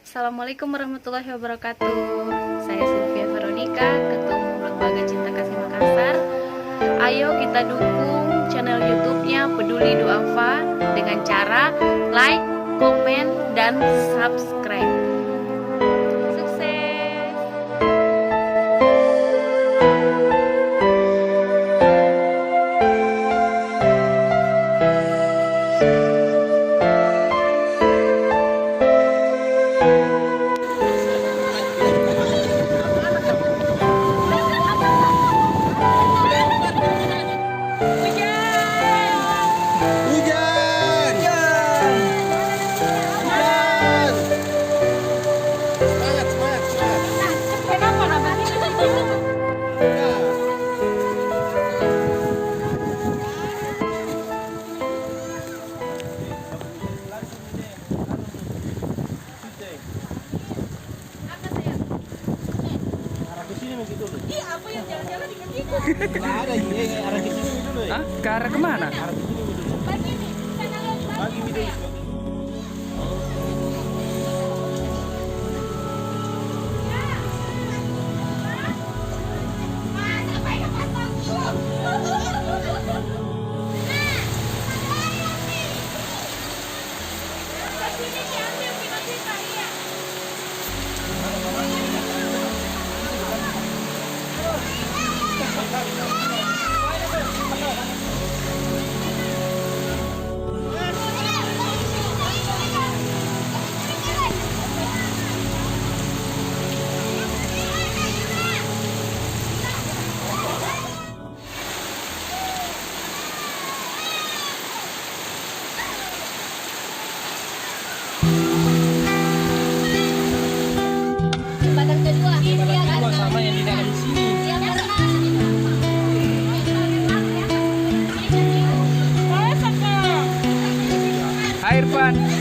Assalamualaikum warahmatullahi wabarakatuh. Saya Sylvia Veronica, Ketua Umum Lembaga Cinta Kasih Makassar. Ayo kita dukung channel YouTube-nya Peduli Duafa dengan cara like, komen, dan subscribe. Sukses! Iya, apa yang jalan-jalan ikut-ikut? Nggak ada, arah ke sini dulu ya. Hah? Ke arah kemana? Arah ke sini dulu. Pagi nih, sana lihat Bagi video. jembatan kedua. Sama yang di dalam sini. Hai Irfan.